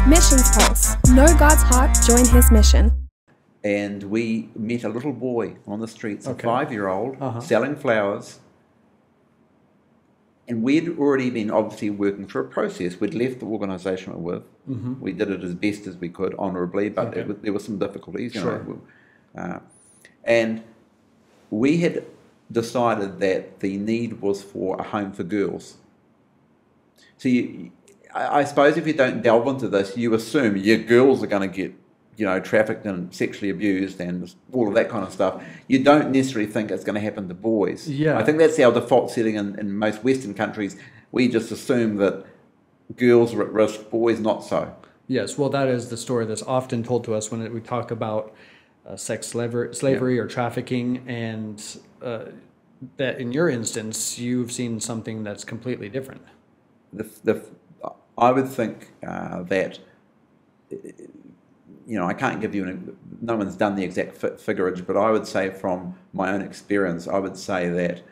Missions Pulse. Know God's heart, join his mission. And we met a little boy on the streets, a 5-year-old, selling flowers. And we'd already been obviously working through a process. We'd left the organisation we were with. We did it as best as we could, honourably, but there were some difficulties. You know. And we had decided that the need was for a home for girls. So I suppose if you don't delve into this, you assume your girls are going to get, you know, trafficked and sexually abused and all of that kind of stuff. You don't necessarily think it's going to happen to boys. Yeah. I think that's our default setting in most Western countries. We just assume that girls are at risk, boys not so. Yes, well, that is the story that's often told to us when we talk about sex slavery or trafficking, and that in your instance, you've seen something that's completely different. I would think that, you know, I can't give you, no one's done the exact figurage, but I would say from my own experience, I would say that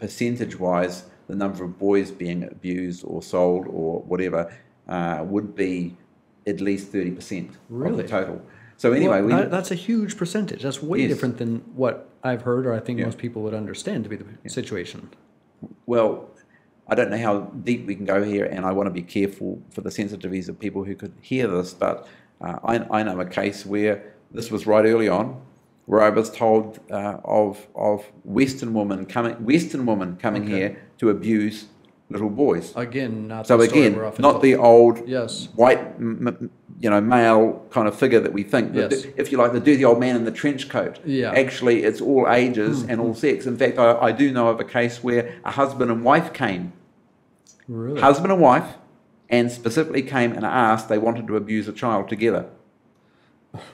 percentage-wise, the number of boys being abused or sold or whatever would be at least 30% of the total. So anyway, well, that's a huge percentage. That's way different than what I've heard, or I think most people would understand to be the situation. Well, I don't know how deep we can go here, and I want to be careful for the sensitivities of people who could hear this, but I know a case where this was right early on, where I was told of Western women coming here to abuse little boys. Again, not so the story again, we're often not told. the old Yes. white, you know, male kind of figure that we think. Yes. If you like, the dirty old man in the trench coat. Yeah. Actually, it's all ages and all sex. In fact, I do know of a case where a husband and wife came. Really? Husband and wife, and specifically came and asked, they wanted to abuse a child together.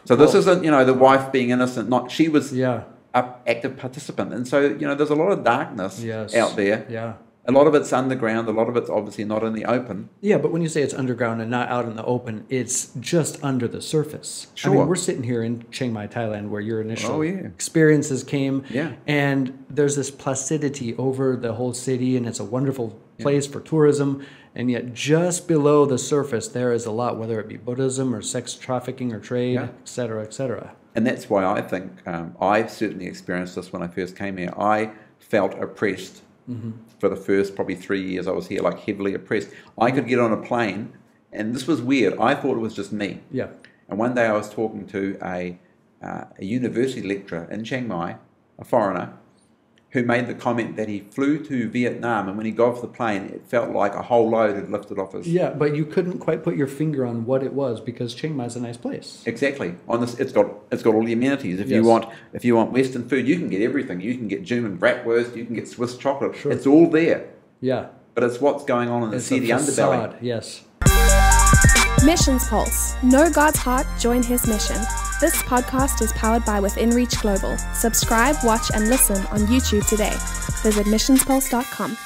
So this isn't, you know, the wife being innocent, not, she was an active participant. And so, you know, there's a lot of darkness out there. Yeah. A lot of it's underground, a lot of it's obviously not in the open. Yeah, but when you say it's underground and not out in the open, it's just under the surface. Sure. I mean, we're sitting here in Chiang Mai, Thailand, where your initial experiences came. Yeah. And there's this placidity over the whole city, and it's a wonderful place for tourism. And yet just below the surface, there is a lot, whether it be Buddhism or sex trafficking or trade, et cetera, et cetera. And that's why I think I certainly experienced this when I first came here. I felt oppressed. For the first probably 3 years I was here, like heavily oppressed. I could get on a plane, and this was weird. I thought it was just me. Yeah. And one day I was talking to a university lecturer in Chiang Mai, a foreigner, who made the comment that he flew to Vietnam, and when he got off the plane, it felt like a whole load had lifted off his... Yeah, but you couldn't quite put your finger on what it was, because Chiang Mai is a nice place. Exactly. On this, it's got all the amenities. If you want Western food, you can get everything. You can get German bratwurst, you can get Swiss chocolate. Sure. It's all there. Yeah. But it's what's going on in the city underbelly. Yes. Missions Pulse. Know God's heart, join his mission. This podcast is powered by Within Reach Global. Subscribe, watch, and listen on YouTube today. Visit missionspulse.com.